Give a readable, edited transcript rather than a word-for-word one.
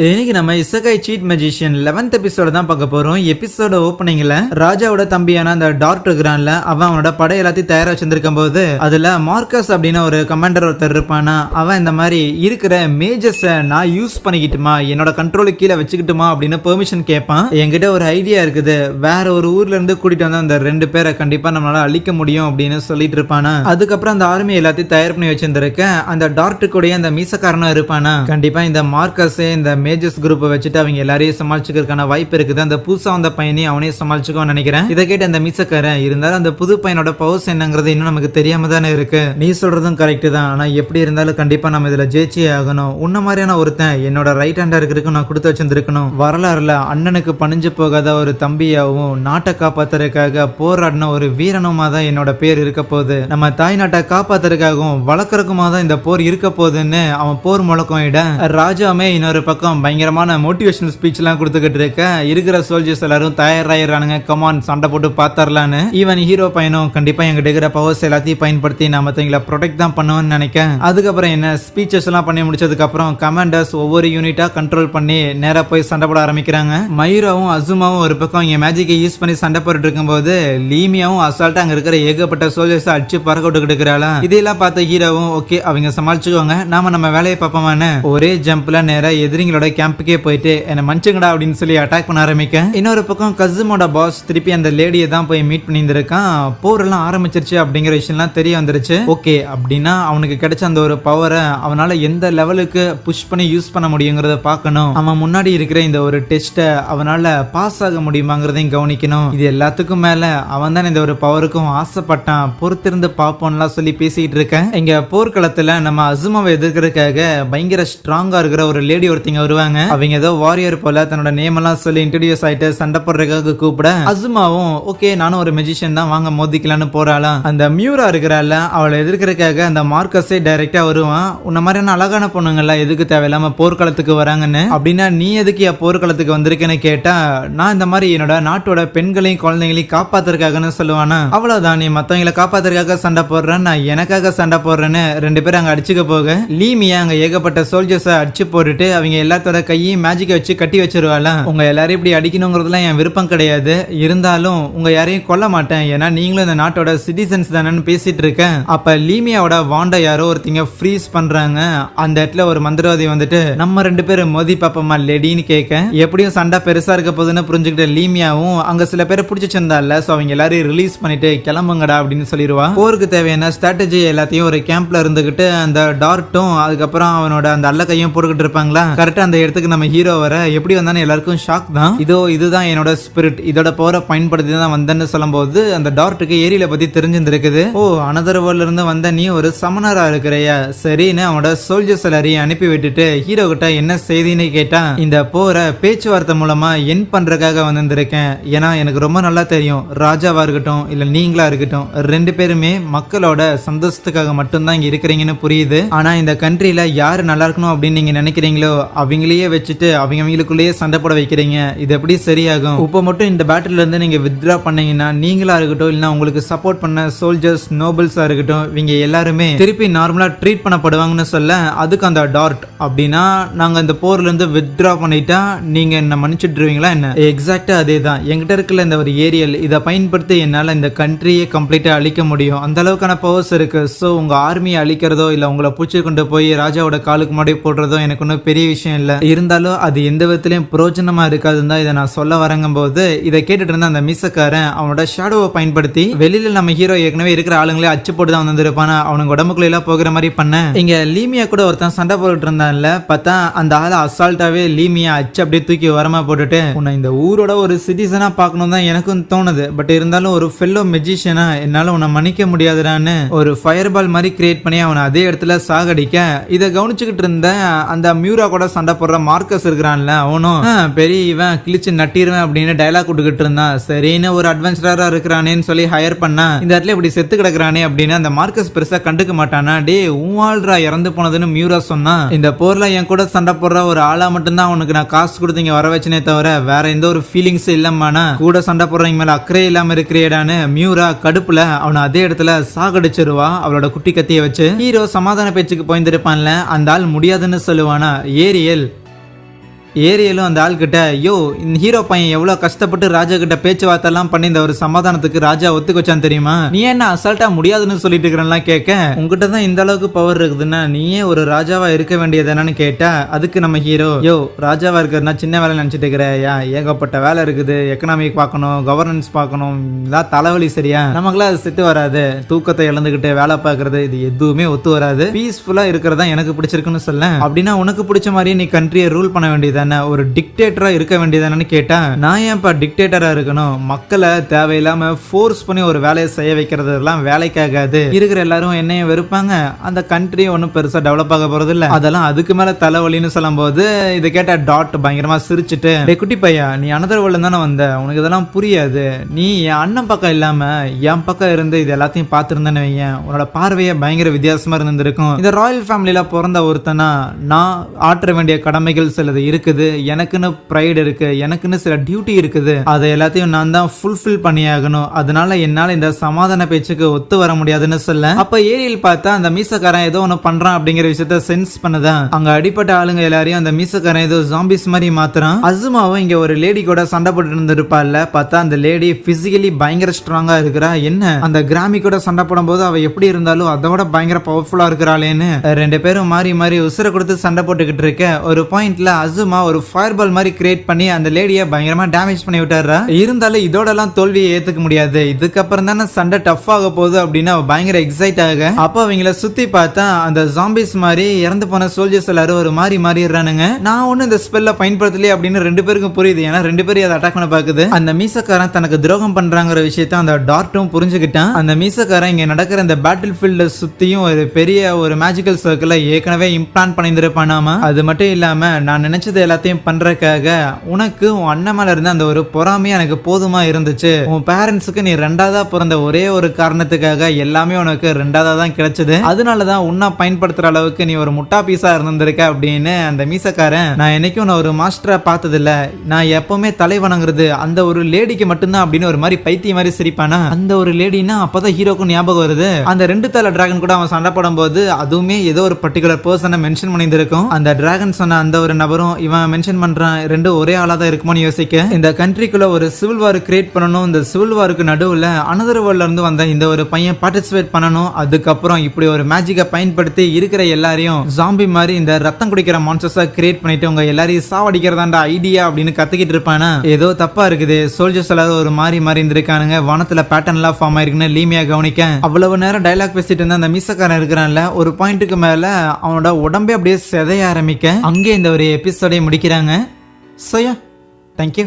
இன்னைக்கு நம்ம இசகாய் seat magician 11th எபிசோட தான் பார்க்க போறோம். எபிசோட ஓப்பனிங்ல ராஜாவோட தம்பியான அந்த டாக்டர் இருக்கிறான்ல, அவனோட படை எல்லாத்தையும் தயாரா வச்சிருக்கும் போது அதுல மார்க்கஸ் அப்படின்னு ஒரு கமாண்டர் ஒருத்தர் இருப்பானா, அவன் இந்த மாதிரி இருக்கிற மேஜர்ஸை நான் யூஸ் பண்ணிக்கிட்டுமா, என்னோட கண்ட்ரோலுக்கு கீழே வச்சுக்கிட்டுமா அப்படின்னு பெர்மிஷன் கேட்பான். என்கிட்ட ஒரு ஐடியா இருக்குது, வேற ஒரு ஊர்ல இருந்து கூட்டிட்டு வந்த அந்த 2 பேரை கண்டிப்பா நம்மளால அழிக்க முடியும் அப்படின்னு சொல்லிட்டு இருப்பானா. அதுக்கப்புறம் அந்த ஆர்மி எல்லாத்தையும் தயார் பண்ணி வச்சிருந்திருக்கேன். அந்த டாக்டர் கூட அந்த மீசக்காரனும் இருப்பானா. கண்டிப்பா இந்த மார்க்கஸ் இந்த மேஜர்ஸ் குரூப் வச்சுட்டு அவங்க எல்லாரையும் சமாளிச்சுக்கிறதுக்கான வாய்ப்பு இருக்குது. அந்த புதுசா வந்த பையனே அவனே சமாளிச்சுக்கோ நினைக்கிறேன். இதை கேட்டு அந்த மீசக்காரன் இருந்தாலும் அந்த புது பையனோட பவர்ஸ் என்னங்கிறது இன்னும் நமக்கு தெரியாம தானே இருக்கு. நீ சொல்றதும் கரெக்ட் தான், ஆனா எப்படி இருந்தாலும் கண்டிப்பா நம்ம இதுல ஜெயிச்சே ஆகணும். உன்ன மாதிரியான ஒருத்தன் என்னோட ரைட் ஹேண்டா இருக்கிறதுக்கு நான் கொடுத்து வச்சிருக்கணும். வரலாறுல அண்ணனுக்கு பணிஞ்சு போகாத ஒரு தம்பியாவும் நாட்டை காப்பாத்துறதுக்காக போராடின ஒரு வீரனுமா தான் என்னோட பேர் இருக்க போகுது. நம்ம தாய் நாட்டை காப்பாத்துறதுக்காகவும் வளர்க்கறதுக்குமா தான் இந்த போர் இருக்க போகுதுன்னு அவன் போர் முழக்கம் இட ராஜாமே இன்னொரு பக்கம் பயங்கரமான மோட்டிவேஷனல் ஸ்பீச் எல்லாம் கொடுத்துக்கிட்டு இருக்க. இருக்கிற சோல்ஜர்ஸ் எல்லாரும் தயாராகிறானுங்க, கமான் சண்டை போட்டு பாத்தரலான்னு. ஈவன் ஹீரோ பையனும் கண்டிப்பா எங்கிட்ட இருக்கிற பவர்ஸ் எல்லாத்தையும் பயன்படுத்தி நாம தங்களை ப்ரொடெக்ட் தான் பண்ணுவேன்னு நினைக்கிறேன். அதுக்கப்புறம் என்ன ஸ்பீச்சஸ் எல்லாம் பண்ணி முடிச்சதுக்கு அப்புறம் கமாண்டர்ஸ் ஒவ்வொரு யூனிட்டா கண்ட்ரோல் பண்ணி நேரா போய் சண்டை போட ஆரம்பிக்கிறாங்க. மயூராவும் அசுமாவும் ஒரு பக்கம் இங்க மேஜிக்கை யூஸ் பண்ணி சண்டை போட்டு இருக்கும் போது லீமியாவும் அசால்ட்டா அங்க இருக்கிற ஏகப்பட்ட சோல்ஜர்ஸ் அடிச்சு பறக்க விட்டு இருக்கிறாளா. இதெல்லாம் பார்த்த ஹீரோவும் ஓகே அவங்க சமாளிச்சுக்கோங்க, நாம நம்ம வேலையை பார்ப்போமான்னு ஒரே ஜம்ப்ல நேரா எதிரிங்களோட கேம்புக்கே போயிட்டு என்ன மன்னிச்சுங்கடா அப்படின்னு சொல்லி அட்டாக் பண்ண ஆரம்பிக்க. இன்னொரு பக்கம் கசுமோட பாஸ் திருப்பி அந்த லேடியை தான் போய் மீட் பண்ணியிருக்கான். போர் எல்லாம் ஆரம்பிச்சிருச்சு அப்படிங்கிற விஷயம்லாம் தெரிய வந்துருச்சு. ஓகே அப்படின்னா அவனுக்கு கிடைச்ச அந்த ஒரு பவரை அவனால எந்த லெவலுக்கு புஷ் பண்ணி யூஸ் பண்ண முடியுங்கிறத பார்க்கணும். அவன் முன்னாடி இருக்கிற இந்த ஒரு டெஸ்ட்டை அவனால பாஸ் ஆக முடியுமாங்கிறதையும் கவனிக்கணும். இது எல்லாத்துக்கும் மேல அவன் தான் இந்த ஒரு பவருக்கும் ஆசைப்பட்டான். பொறுத்திருந்து பார்ப்போம்லாம் சொல்லி பேசிட்டு இருக்கேன். இங்க போர்க்களத்துல நம்ம அசுமாவை எதிர்க்கிறதுக்காக பயங்கர ஸ்ட்ராங்கா இருக்கிற ஒரு லேடி ஒருத்தங்க வருவாங்க. அவங்க ஏதோ வாரியர் போல தன்னோட நேம் எல்லாம் சொல்லி இன்ட்ரோடியூஸ் ஆயிட்டு சண்டை போடுறதுக்காக கூப்பிட அசுமாவும் ஓகே நானும் ஒரு மெஜிஷியன் தான், வாங்க மோதிக்கலான்னு போறாளாம். அந்த மியூரா இருக்கிறாள் அவளை எதிர்க்கிறதுக்காக அந்த மார்க்கஸே டைரக்டா வருவான். உன்ன மாதிரியான அழகான பொண்ணுங்கள்லாம் எதுக்கு தேவையில்லாம போர்க்களத்துக்கு வராங்கன்னு, அப்படின்னா நீ எதுக்கு போர்க்களத்துக்கு வந்திருக்கேன்னு கேட்டா நான் இந்த மாதிரி என்னோட நாட்டோட பெண்களையும் குழந்தைகளையும் காப்பாத்துறதுக்காகன்னு சொல்லுவானா. அவ்வளவுதான், நீ மத்தவங்களை காப்பாத்துறதுக்காக சண்டை போடுறேன், நான் எனக்காக சண்டை போடுறேன்னு 2 பேரும் அங்க அடிச்சுக்க போக லீமியா அங்க ஏகப்பட்ட சோல்ஜர்ஸை அடிச்சு போட்டுட்டு அவங்க எல்லாத்தோட கையும் மேஜிக்கை வச்சு கட்டி வச்சிருவாளா. உங்க எல்லாரையும் இப்படி அடிக்கணுங்கிறதுலாம் என் விருப்பம் கிடையாது, இருந்தாலும் உங்க யாரையும் கொல்ல மாட்டேன், ஏன்னா நீங்களும் இந்த நாட்டோட சிட்டிசன்ஸ் தானேன்னு பேசிட்டு இருக்கேன். அப்ப லீமியாவோட வாண்ட யாரோ ஒருத்தங்க ஃப்ரீஸ் பண்றாங்க. அந்த இடத்துல ஒரு மந்திரவாதி வந்துட்டு நம்ம 2 பேரும் மோதி பாப்பமா லேடின்னு கேட்க, எப்படியும் சண்டை பெருசா இருக்க போதுன்னு புரிஞ்சுக்கிட்ட லீமியாவும் அங்க சில பேரை பிடிச்சிருந்தால சோ அவங்க எல்லாரையும் ரிலீஸ் பண்ணிட்டு கிளம்புங்கடா அப்படின்னு சொல்லிடுவா. போருக்கு தேவையான ஸ்ட்ராட்டஜி எல்லாத்தையும் ஒரு கேம்ப்ல இருந்துகிட்டு அந்த டார்ட்டும் அதுக்கப்புறம் அவனோட அந்த அல்ல கையும் போட்டுக்கிட்டு இருப்பாங்களா. கரெக்டா அந்த இடத்துக்கு நம்ம ஹீரோ வர எப்படி வந்தாலும் எல்லாருக்கும் ஷாக் தான். இதுதான் என்னோட ஸ்பிரிட், இதோட பவரை பயன்படுத்தி தான் வந்தேன்னு சொல்லும் போது அந்த டார்ட்டுக்கு ஏரியில பத்தி தெரிஞ்சிருக்குது. ஓ அனதர் வேர்ல்ட்ல இருந்து வந்த நீ ஒரு சமனரா இருக்கிறையா, சரின்னு அவனோட சோல்ஜர்ஸ் எல்லாரையும் அனுப்பி விட்டுட்டு ஹீரோ கிட்ட என்ன செய்தின்னு கேட்டா, இந்த போரை பேச்சுவார்த்தை மூலமா என் பண்றதுக்காக வந்திருக்கேன். ஏன்னா எனக்கு ரொம்ப நல்லா தெரியும், ராஜாவா இருக்கட்டும் இல்ல நீங்களா இருக்கட்டும் 2 பேருமே மக்களோட சந்தோஷத்துக்காக மட்டும்தான் இங்க இருக்கிறீங்கன்னு புரியுது. ஆனா இந்த கண்ட்ரில யாரு நல்லா இருக்கணும் அப்படின்னு நீங்க நினைக்கிறீங்களோ அவங்களையே வச்சுட்டு அவங்களுக்குள்ளேயே சண்டை போட வைக்கிறீங்க. இது எப்படி சரியாகும்? இப்ப மட்டும் இந்த பேட்டில் இருந்து நீங்க வித்ரா பண்ணீங்கன்னா நீங்களா இருக்கட்டும் இல்ல உங்களுக்கு சப்போர்ட் பண்ண சோல்ஜர்ஸ் நோபல்ஸா இருக்கட்டும் இவங்க எல்லாருமே திருப்பி நார்மலா ட்ரீட் பண்ணப்படுவாங்கன்னு சொல்ல, அதுக்கு அந்த டார்ட் அப்படின்னா நாங்க இந்த போர்ல இருந்து வித்ரா பண்ணிட்டா நீங்க என்ன மன்னிச்சுட்டுருவீங்களா என்ன? எக்ஸாக்டா அதே தான் என்கிட்ட இருக்குல்ல இந்த ஒரு ஏரியல், இதை பயன்படுத்தி என்னால இந்த கண்ட்ரியை கம்ப்ளீட்டா அழிக்க முடியும். அந்த அளவுக்கான பவர்ஸ் இருக்கு. சோ உங்க ஆர்மியை அழிக்கிறதோ இல்ல உங்களை பூச்சி கொண்டு போய் ராஜாவோட காலுக்கு முன்னாடி போடுறதும் எனக்கு ஒன்றும் பெரிய விஷயம் இல்லை. இருந்தாலும் அது எந்த விதத்திலையும் பிரோஜனமா இருக்காதுன்னு தான் இதை நான் சொல்ல வரங்கும் போது இதை கேட்டுட்டு இருந்த அந்த மீசக்காரன் அவனோட ஷேடோவை பயன்படுத்தி வெளியில நம்ம ஹீரோ ஏற்கனவே இருக்கிற ஆளுங்களே அச்சு போட்டு தான் வந்திருப்பானா, அவனுக்கு உடம்புக்குள்ள எல்லாம் போகிற மாதிரி பண்ண. இங்க லீமியா கூட ஒருத்தன் சண்டை போட்டுட்டு இருந்தான்ல, பார்த்தா அந்த ஆளை அசால்ட்டாவே லீமியா அச்சு அப்படியே தூக்கி வரமா போட்டுட்டு உன்னை இந்த ஊரோட ஒரு சிட்டிசனா பார்க்கணும் தான் எனக்கும் தோணுது, பட் இருந்தாலும் ஒரு ஃபெல்லோ மெஜிஷியனா என்னால உன்னை மன்னிக்க முடியாதுடான்னு ஒரு ஃபயர் பால் மாதிரி கிரியேட் பண்ணி அவனை அதே இடத்துல சாகடிக்க. இதை கவனிச்சுக்கிட்டு இருந்த அந்த மியூரா கூட சண்டை போடுற மார்க்கஸ் இருக்கிறான்ல, அவனும் பெரிய இவன் கிழிச்சு நட்டிடுவேன் அப்படின்னு டைலாக் விட்டுக்கிட்டு இருந்தான். சரின்னு ஒரு அட்வென்ச்சரா இருக்கிறானேன்னு சொல்லி ஹையர் பண்ணா, இந்த இடத்துல இப்படி செத்து கிடக்குறானே அப்படின்னு அந்த மார்க்கஸ் பெருசா கண்டுக்க மாட்டானா. டே உன்வாழ்ரா இறந்து போனதுன்னு மியூரா சொன்னா, இந்த போர்ல என் கூட சண்டை போடுற ஒரு ஆளா மட்டும்தான் அவனுக்கு நான் காசு கொடுத்து இங்க வர வச்சனே தவிர வேற எந்த ஒரு ஃபீலிங்ஸ் இல்லம்மானா, கூட சண்டை போடுறவங்க மேல அக்கறை இல்லாம இருக்கிறேடான்னு மியூரா கடுப்புல அவனை அதே இடத்துல சாகடிச்சிருவா அவளோட குட்டி கத்திய வச்சு. ஹீரோ சமாதான பேச்சுக்கு போயிருந்திருப்பான்ல, அந்த ஆள் முடியாதுன்னு சொல்லுவானா. ஏரியல் ஏரியலும் அந்த ஆள் கிட்ட யோ இந்த ஹீரோ பையன் எவ்வளவு கஷ்டப்பட்டு ராஜா கிட்ட பேச்சுவார்த்தை எல்லாம் பண்ணி இந்த ஒரு சமாதானத்துக்கு ராஜா ஒத்துக்கு வச்சான் தெரியுமா, நீ என்ன அசால்ட்டா முடியாதுன்னு சொல்லிட்டு இருக்கிறலாம் கேட்க, உங்ககிட்ட தான் இந்த அளவுக்கு பவர் இருக்குதுன்னா நீயே ஒரு ராஜாவா இருக்க வேண்டியது என்னன்னு கேட்டா, அதுக்கு நம்ம ஹீரோ யோ ராஜாவா இருக்கிறதுனா சின்ன வேலை நினைச்சிட்டு இருக்கிறயா, ஏகப்பட்ட வேலை இருக்குது, எக்கனாமிக் பார்க்கணும், கவர்னன்ஸ் பார்க்கணும், இதான் தலைவலி சரியா, நமக்குலாம் அது செட்டு வராது, தூக்கத்தை இழந்துகிட்டு வேலை பார்க்கறது இது எதுவுமே ஒத்து வராது, பீஸ்ஃபுல்லா இருக்கிறதா எனக்கு பிடிச்சிருக்குன்னு சொல்ல, அப்படின்னா உனக்கு பிடிச்ச மாதிரி நீ கண்ட்ரியை ரூல் பண்ண வேண்டியதானே, ஒரு டிக்டேட்டரா இருக்க வேண்டியதானு கேட்டா, நான் ஏன்ப்பா டிக்டேட்டரா இருக்கணும், மக்களை தேவையில்லாம ஃபோர்ஸ் பண்ணி ஒரு வேலையை செய்ய வைக்கிறதெல்லாம் வேலைக்காகாது, இருக்கிற எல்லாரும் என்னையும் வெறுப்பாங்க, அந்த கண்ட்ரி ஒன்றும் பெருசா டெவலப் ஆக போறது இல்ல, அதெல்லாம் அதுக்கு மேல தலைவலின்னு சொல்லும் போது இதை கேட்ட டாட் பயங்கரமா சிரிச்சுட்டு, குட்டி பையா நீ அனதர் வேர்ல்ட்ல தானே வந்த, உனக்கு இதெல்லாம் புரியாது, நீ என் அண்ணன் பக்கம் இல்லாம என் பக்கம் இருந்து இது எல்லாத்தையும் பார்த்துருந்தேன்னு வையன், உன்னோட பார்வையே பயங்கர வித்தியாசமா இருந்திருக்கும், இந்த ராயல் ஃபேமிலியில பிறந்த ஒருத்தனா நான் ஆற்ற வேண்டிய கடமைகள் சிலது இருக்குது, எனக்குன்னு ப்ரைடு இருக்கு, எனக்குன்னு சில டியூட்டி இருக்குது, அதை எல்லாத்தையும் நான் தான் ஃபுல்ஃபில் பண்ணியாகணும், அதனால என்னால இந்த சமாதான பேச்சுக்கு ஒத்து வர முடியாதுன்னு சொல்ல, அப்ப ஏரியில் பார்த்தா அந்த மீசக்காரன் ஏதோ ஒண்ணு பண்றான் அப்படிங்கிற விஷயத்த சென்ஸ் பண்ணதான் அங்க அடிப்பட்ட ஆளுங்க எல்லாரையும் அந்த மீசக்காரன் ஏதோ ஜாம்பிஸ் மாதிரி மாத்துறான். அசுமாவும் இங்க ஒரு லேடி கூட சண்டை போட்டு இருந்திருப்பாள்ல, பார்த்தா அந்த லேடி பிசிக்கலி பயங்கர ஸ்ட்ராங்கா இருக்கிறா, என்ன அந்த கிராமி கூட சண்டை போடும் போது அவ எப்படி இருந்தாலும் அதோட பயங்கர பவர்ஃபுல்லா இருக்கிறாளேன்னு ரெண்டு பேரும் மாறி மாறி உசுர கொடுத்து சண்டை போட்டுக்கிட்டு இருக்க, ஒரு பாயிண்ட்ல அசுமா ஒரு ஃபயர் பால் மாதிரி கிரியேட் பண்ணி அந்த லேடியை பயங்கரமா டேமேஜ் பண்ணி விட்டாரா, இருந்தாலும் இதோட எல்லாம் தோல்வியை ஏத்துக்க முடியாது, இதுக்கப்புறம் தானே சண்டை டஃப் ஆக போகுது அப்படின்னு அவ பயங்கர எக்ஸைட் ஆக, அப்ப அவங்கள சுத்தி பார்த்தா அந்த ஜாம்பிஸ் மாதிரி இறந்து போன சோல்ஜர்ஸ் எல்லாரும் ஒரு மாறி மாறிடுறானுங்க, நான் ஒண்ணு இந்த ஸ்பெல்ல பயன்படுத்தலையே அப்படின்னு ரெண்டு பேருக்கும் புரியுது, ஏன்னா ரெண்டு பேரும் அதை அட்டாக் பண்ண பாக்குது, அந்த மீசக்காரன் தனக்கு துரோகம் பண்றாங்கிற விஷயத்த அந்த டார்ட்டும் புரிஞ்சுக்கிட்டான், அந்த மீசக்காரன் இங்க நடக்கிற இந்த பேட்டில் ஃபீல்ட சுத்தியும் ஒரு பெரிய ஒரு மேஜிக்கல் சர்க்கிளை ஏற்கனவே இம்ப்ளான்ட் பண்ணியிருப்பானாமா, அது மட்டும் இல்லாம நான் நினைச்சது எல்லாத்தையும் பண்றதுக்காக உனக்கு உன் அண்ணன் மேல இருந்த அந்த ஒரு பொறாமையே எனக்கு போதுமா இருந்துச்சு, உன் பேரண்ட்ஸுக்கு நீ ரெண்டாவதா பிறந்த ஒரே ஒரு காரணத்துக்காக எல்லாமே உனக்கு ரெண்டாவதா தான் கிடைச்சது, அதனாலதான் உன்னை பயன்படுத்துற அளவுக்கு நீ ஒரு முட்டா பீஸா இருந்திருக்க அப்படின்னு அந்த மீசக்காரன், நான் என்னைக்கும் உன்னை ஒரு மாஸ்டரா பார்த்தது இல்ல, நான் எப்பவுமே தலை வணங்குறது அந்த ஒரு லேடிக்கு மட்டும்தான் அப்படின்னு ஒரு மாதிரி பைத்திய மாதிரி சிரிப்பானா, அந்த ஒரு லேடினா அப்பதான் ஹீரோக்கும் ஞாபகம் வருது, அந்த ரெண்டு தலை டிராகன் கூட அவன் சண்டை போடும் போது அதுவுமே ஏதோ ஒரு பர்டிகுலர் பர்சனை மென்ஷன் பண்ணியிருக்கும், அந்த டிராகன் சொன்ன அந்த ஒரு நபரும் இவன் மென்ஷன் பண்றான், ரெண்டும் ஒரே ஆளா தான் இருக்குமோன்னு யோசிக்க, இந்த கண்ட்ரிக்குள்ள ஒரு சிவில் வார் கிரியேட் பண்ணணும், இந்த சிவில் வாருக்கு நடுவுல அனதர் வேர்ல்ட்ல இருந்து வந்த இந்த ஒரு பையன் பார்ட்டிசிபேட் பண்ணணும், அதுக்கப்புறம் இப்படி ஒரு மேஜிக்கை பயன்படுத்தி இருக்கிற எல்லாரையும் ஜாம்பி மாதிரி இந்த ரத்தம் குடிக்கிற மான்ஸ்டர்ஸா கிரியேட் பண்ணிட்டு உங்க எல்லாரையும் சாவடிக்கிறதாண்டா ஐடியா அப்படின்னு கத்துக்கிட்டு இருப்பானா, ஏதோ தப்பா இருக்குது, சோல்ஜர்ஸ் எல்லாரும் ஒரு மாறி மாறி இருந்திருக்கானுங்க, வானத்துல பேட்டர்ன் எல்லாம் ஃபார்ம் ஆயிருக்குன்னு லீமியா கவனிக்க, அவ்வளவு நேரம் டைலாக் பேசிட்டு இருந்த அந்த மீசக்காரன் இருக்கிறான்ல, ஒரு பாயிண்ட்டுக்கு மேல அவனோட உடம்பே அப்படியே செதைய ஆரம்பிக்க, அங்கே இந்த ஒரு எபிசோடை முடிக்கிறாங்க. Soya thank you.